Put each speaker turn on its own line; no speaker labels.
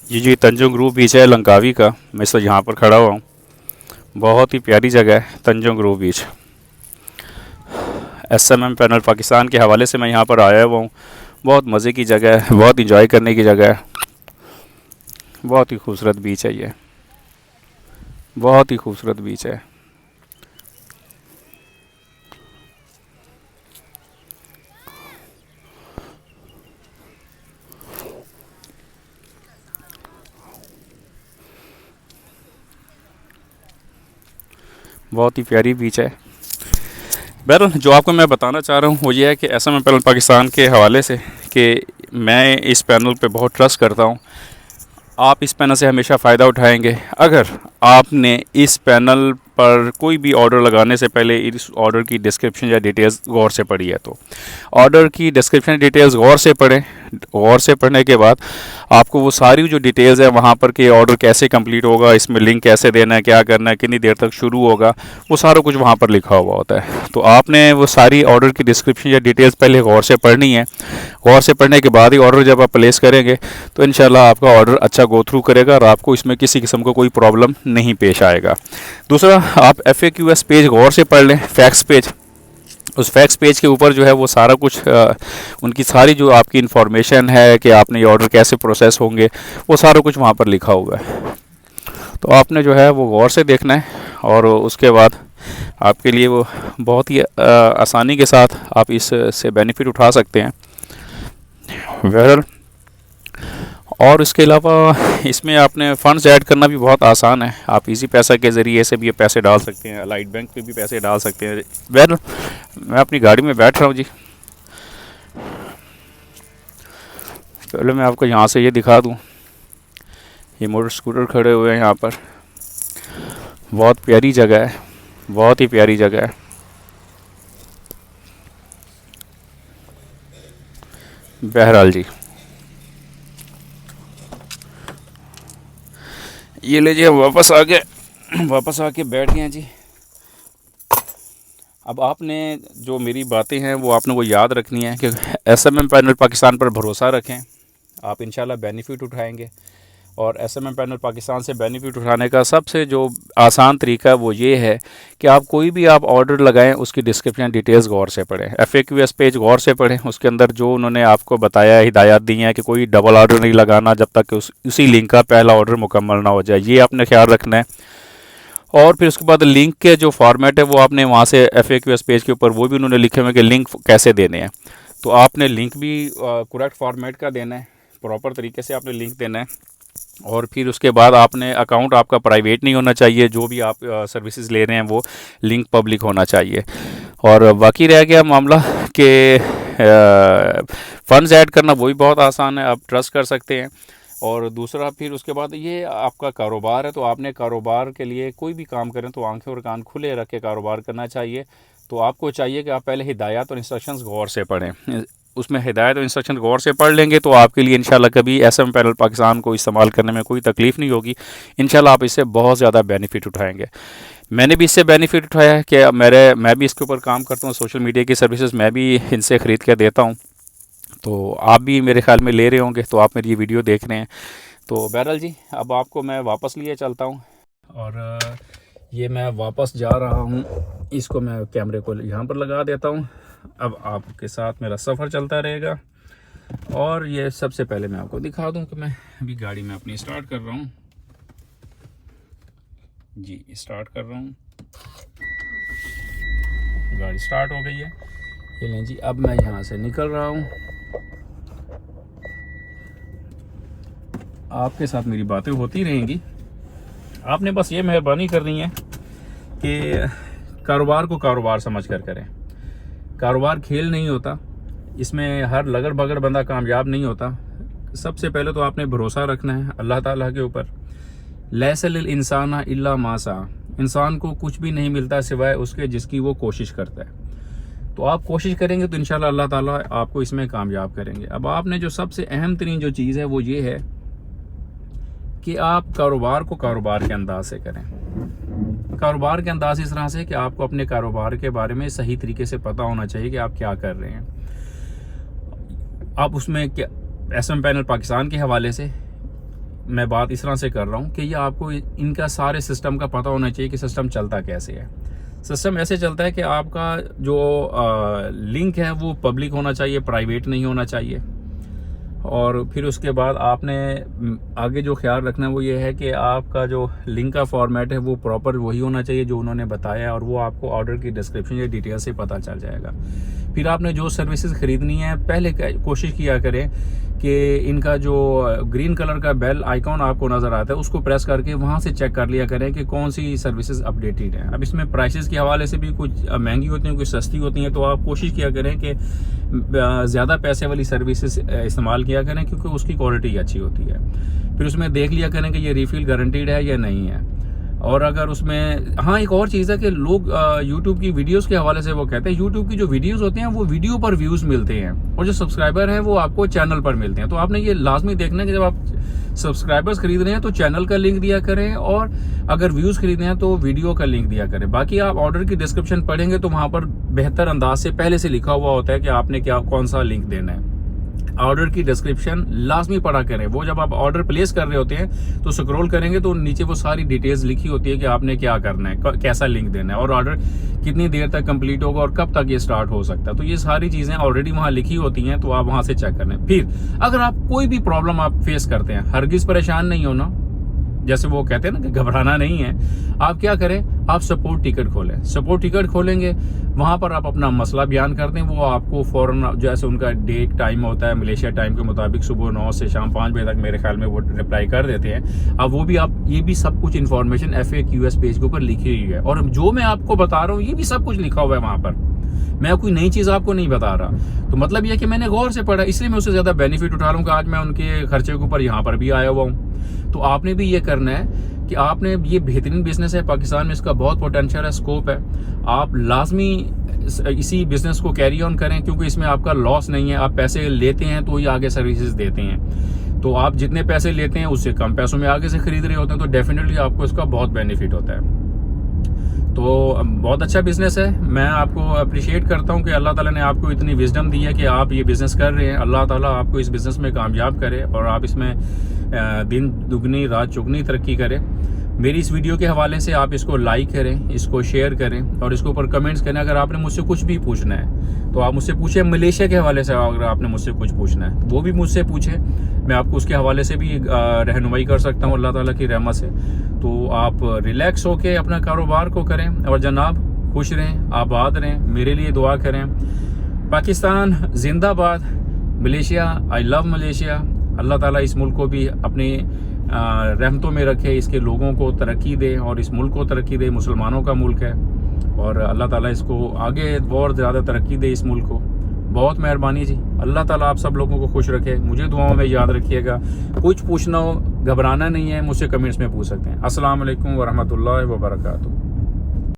ये जी तंजंग ग्रुव बीच है लंकावी का। मैं इस यहाँ पर खड़ा हुआ हूँ। बहुत ही प्यारी जगह है तंजंग ग्रुव बीच। एसएमएम पैनल पाकिस्तान के हवाले से मैं यहाँ पर आया हुआ हूँ। बहुत मज़े की जगह है, बहुत इंजॉय करने की जगह है। बहुत ही खूबसूरत बीच है ये, बहुत ही खूबसूरत बीच है। बहुत ही प्यारी बीच है। बहरहाल जो आपको मैं बताना चाह रहा हूँ वो ये है कि एसएमएम पैनल पाकिस्तान के हवाले से कि मैं इस पैनल पे बहुत ट्रस्ट करता हूँ। आप इस पैनल से हमेशा फ़ायदा उठाएंगे। अगर आपने इस पैनल पर कोई भी ऑर्डर लगाने से पहले इस ऑर्डर की डिस्क्रिप्शन या डिटेल्स गौर से पढ़ी है तो ऑर्डर की डिस्क्रिप्शन डिटेल्स गौर से पढ़ें। गौर से पढ़ने के बाद आपको वो सारी जो डिटेल्स है वहाँ पर कि ऑर्डर कैसे कंप्लीट होगा, इसमें लिंक कैसे देना है, क्या करना है, कितनी देर तक शुरू होगा, वो सारा कुछ वहाँ पर लिखा हुआ होता है। तो आपने वो सारी ऑर्डर की डिस्क्रिप्शन या डिटेल्स पहले गौर से पढ़नी है। गौर से पढ़ने के बाद ही ऑर्डर जब आप प्लेस करेंगे तो इंशाल्लाह आपका ऑर्डर अच्छा गो थ्रू करेगा और आपको इसमें किसी किस्म का कोई प्रॉब्लम नहीं पेश आएगा। दूसरा, आप FAQs पेज गौर से पढ़ लें, फैक्ट्स पेज। उस फैक्ट्स पेज के ऊपर जो है वो सारा कुछ उनकी सारी जो आपकी इन्फॉर्मेशन है कि आपने ये ऑर्डर कैसे प्रोसेस होंगे, वो सारा कुछ वहाँ पर लिखा हुआ है। तो आपने जो है वो गौर से देखना है और उसके बाद आपके लिए वो बहुत ही आसानी के साथ आप इससे बेनिफिट उठा सकते हैं। बहरहाल और इसके अलावा इसमें आपने फ़ंड्स ऐड करना भी बहुत आसान है। आप इजी पैसा के ज़रिए से भी ये पैसे डाल सकते हैं, अलाइट बैंक पे भी पैसे डाल सकते हैं। बहरहाल मैं अपनी गाड़ी में बैठ रहा हूँ जी। पहले मैं आपको यहाँ से ये दिखा दूँ, ये मोटर स्कूटर खड़े हुए हैं यहाँ पर। बहुत प्यारी जगह है, बहुत ही प्यारी जगह है। बहरहाल जी, ये लीजिए वापस आके बैठ गए हैं जी। अब आपने जो मेरी बातें हैं वो आपने वो याद रखनी है कि एसएमएम पैनल पाकिस्तान पर भरोसा रखें, आप इंशाल्लाह बेनिफिट उठाएंगे। और एसएमएम पैनल पाकिस्तान से बेनिफिट उठाने का सबसे जो आसान तरीका वो ये है कि आप कोई भी आप ऑर्डर लगाएं उसकी डिस्क्रिप्शन डिटेल्स गौर से पढ़ें, FAQs पेज गौर से पढ़ें। उसके अंदर जो उन्होंने आपको बताया है, हिदायत दी हैं कि कोई डबल ऑर्डर नहीं लगाना जब तक कि उसी लिंक का पहला ऑर्डर मुकम्मल ना हो जाए, ये आपने ख्याल रखना है। और फिर उसके बाद लिंक के जो फॉर्मेट है वो आपने वहाँ से FAQs पेज के ऊपर वो भी उन्होंने लिखे हुए कि लिंक कैसे देने हैं। तो आपने लिंक भी करेक्ट फॉर्मेट का देना है, प्रॉपर तरीके से आपने लिंक देना है। और फिर उसके बाद आपने अकाउंट आपका प्राइवेट नहीं होना चाहिए, जो भी आप सर्विसेज ले रहे हैं वो लिंक पब्लिक होना चाहिए। और बाकी रह गया मामला कि फ़ंड्स ऐड करना, वो भी बहुत आसान है, आप ट्रस्ट कर सकते हैं। और दूसरा फिर उसके बाद ये आपका कारोबार है तो आपने कारोबार के लिए कोई भी काम करें तो आंखें और कान खुले रख के कारोबार करना चाहिए। तो आपको चाहिए कि आप पहले हिदायत और इंस्ट्रक्शंस गौर से पढ़ें। उसमें हिदायत और इंस्ट्रक्शन गौर से पढ़ लेंगे तो आपके लिए इंशाल्लाह कभी एसएम पैनल पाकिस्तान को इस्तेमाल करने में कोई तकलीफ़ नहीं होगी। इंशाल्लाह आप इससे बहुत ज़्यादा बेनिफिट उठाएंगे। मैंने भी इससे बेनिफिट उठाया है कि मैं भी इसके ऊपर काम करता हूँ, सोशल मीडिया की सर्विसेज मैं भी इनसे ख़रीद कर देता हूँ। तो आप भी मेरे ख्याल में ले रहे होंगे, तो आप मेरी ये वीडियो देख रहे हैं। तो बहरहाल जी, अब आपको मैं वापस लिए चलता हूँ और ये मैं वापस जा रहा हूँ। इसको मैं कैमरे को यहाँ पर लगा देता हूँ। अब आपके साथ मेरा सफ़र चलता रहेगा। और ये सबसे पहले मैं आपको दिखा दूँ कि मैं अभी गाड़ी में अपनी स्टार्ट कर रहा हूँ जी। स्टार्ट कर रहा हूँ, गाड़ी स्टार्ट हो गई है। ये लें जी, अब मैं यहाँ से निकल रहा हूँ। आपके साथ मेरी बातें होती रहेंगी। आपने बस ये मेहरबानी करनी है कि कारोबार को कारोबार समझ कर करें। कारोबार खेल नहीं होता, इसमें हर लगड़ बगड़ बंदा कामयाब नहीं होता। सबसे पहले तो आपने भरोसा रखना है अल्लाह ताला के ऊपर। लैसल इंसाना इल्ला मासा, इंसान को कुछ भी नहीं मिलता सिवाय उसके जिसकी वो कोशिश करता है। तो आप कोशिश करेंगे तो इंशाल्लाह अल्लाह ताला आपको इसमें कामयाब करेंगे। अब आपने जो सबसे अहम तरीन जो चीज़ है वो ये है कि आप कारोबार को कारोबार के अंदाज से करें। कारोबार के अंदाज इस तरह से कि आपको अपने कारोबार के बारे में सही तरीके से पता होना चाहिए कि आप क्या कर रहे हैं। आप उसमें क्या एसएम पैनल पाकिस्तान के हवाले से मैं बात इस तरह से कर रहा हूँ कि ये आपको इनका सारे सिस्टम का पता होना चाहिए कि सिस्टम चलता कैसे है। सिस्टम ऐसे चलता है कि आपका जो लिंक है वो पब्लिक होना चाहिए, प्राइवेट नहीं होना चाहिए। और फिर उसके बाद आपने आगे जो ख्याल रखना है वो ये है कि आपका जो लिंक का फॉर्मेट है वो प्रॉपर वही होना चाहिए जो उन्होंने बताया, और वो आपको ऑर्डर की डिस्क्रिप्शन या डिटेल से पता चल जाएगा। फिर आपने जो सर्विसेज ख़रीदनी है पहले कोशिश किया करें कि इनका जो ग्रीन कलर का बेल आइकॉन आपको नज़र आता है उसको प्रेस करके वहाँ से चेक कर लिया करें कि कौन सी सर्विसेज अपडेटेड हैं। अब इसमें प्राइसेस के हवाले से भी कुछ महंगी होती हैं, कुछ सस्ती होती हैं, तो आप कोशिश किया करें कि ज़्यादा पैसे वाली सर्विसेज इस्तेमाल किया करें क्योंकि उसकी क्वालिटी अच्छी होती है। फिर उसमें देख लिया करें कि ये रिफ़िल गारंटीड है या नहीं है। और अगर उसमें हाँ एक और चीज़ है कि लोग यूट्यूब की वीडियोस के हवाले से वो कहते हैं यूट्यूब की जो वीडियोस होते हैं वो वीडियो पर व्यूज़ मिलते हैं, और जो सब्सक्राइबर हैं वो आपको चैनल पर मिलते हैं। तो आपने ये लाजमी देखना है कि जब आप सब्सक्राइबर्स खरीद रहे हैं तो चैनल का लिंक दिया करें, और अगर व्यूज़ खरीदने हैं तो वीडियो का लिंक दिया करें। बाकी आप ऑर्डर की डिस्क्रिप्शन पढ़ेंगे तो वहाँ पर बेहतर अंदाज से पहले से लिखा हुआ होता है कि आपने कौन सा लिंक देना है। ऑर्डर की डिस्क्रिप्शन लाजमी पढ़ा करें। वो जब आप ऑर्डर प्लेस कर रहे होते हैं तो स्क्रॉल करेंगे तो नीचे वो सारी डिटेल्स लिखी होती है कि आपने क्या करना है, कैसा लिंक देना है, और ऑर्डर कितनी देर तक कंप्लीट होगा और कब तक ये स्टार्ट हो सकता है। तो ये सारी चीज़ें ऑलरेडी वहाँ लिखी होती हैं, तो आप वहाँ से चेक करना है। फिर अगर आप कोई भी प्रॉब्लम आप फेस करते हैं, हरगिज़ परेशान नहीं होना, जैसे वो कहते हैं ना कि घबराना नहीं है। आप क्या करें, आप सपोर्ट टिकट खोलें। सपोर्ट टिकट खोलेंगे, वहाँ पर आप अपना मसला बयान कर दें, वो आपको फ़ौरन जैसे उनका डेट टाइम होता है मलेशिया टाइम के मुताबिक सुबह 9 से शाम 5 बजे तक मेरे ख्याल में वो रिप्लाई कर देते हैं। अब वो भी आप ये भी सब कुछ इन्फॉर्मेशन FAQs पेज के ऊपर लिखी हुई है, और जो मैं आपको बता रहा हूँ ये भी सब कुछ लिखा हुआ है वहाँ पर। मैं कोई नई चीज़ आपको नहीं बता रहा। तो मतलब ये कि मैंने गौर से पढ़ा, इसलिए मैं उससे ज़्यादा बेनिफिट उठा रहा हूँ कि आज मैं उनके खर्चे के ऊपर यहाँ पर भी आया हुआ हूँ। तो आपने भी ये करना है कि आपने ये बेहतरीन बिजनेस है, पाकिस्तान में इसका बहुत पोटेंशियल है, स्कोप है। आप लाजमी इसी बिज़नेस को कैरी ऑन करें क्योंकि इसमें आपका लॉस नहीं है। आप पैसे लेते हैं तो ही आगे सर्विसेज देते हैं। तो आप जितने पैसे लेते हैं उससे कम पैसों में आगे से खरीद रहे होते हैं, तो डेफिनेटली आपको इसका बहुत बेनिफिट होता है। तो बहुत अच्छा बिज़नेस है। मैं आपको अप्रिशिएट करता हूँ कि अल्लाह ताला ने आपको इतनी विजडम दी है कि आप ये बिज़नेस कर रहे हैं। अल्लाह ताला आपको इस बिज़नेस में कामयाब करे और आप इसमें दिन दुगनी रात चौगनी तरक्की करें। मेरी इस वीडियो के हवाले से आप इसको लाइक करें, इसको शेयर करें और इसके ऊपर कमेंट्स करें। अगर आपने मुझसे कुछ भी पूछना है तो आप मुझसे पूछें। मलेशिया के हवाले से अगर आपने मुझसे कुछ पूछना है वो भी मुझसे पूछें, मैं आपको उसके हवाले से भी रहनुमाई कर सकता हूँ अल्लाह ताला की रहमत से। तो आप रिलैक्स होकर अपना कारोबार को करें और जनाब खुश रहें, आबाद रहें, मेरे लिए दुआ करें। पाकिस्तान जिंदाबाद, मलेशिया आई लव मलेशिया। अल्लाह ताला इस मुल्क को भी अपनी रहमतों में रखे, इसके लोगों को तरक्की दे और इस मुल्क को तरक्की दे। मुसलमानों का मुल्क है और अल्लाह ताला इसको आगे और ज़्यादा तरक्की दे इस मुल्क को। बहुत मेहरबानी जी। अल्लाह ताला आप सब लोगों को खुश रखे। मुझे दुआओं में याद रखिएगा। कुछ पूछना हो, घबराना नहीं है, मुझसे कमेंट्स में पूछ सकते हैं। अस्सलाम वालेकुम वरहमतुल्लाहि वबरकातुहू।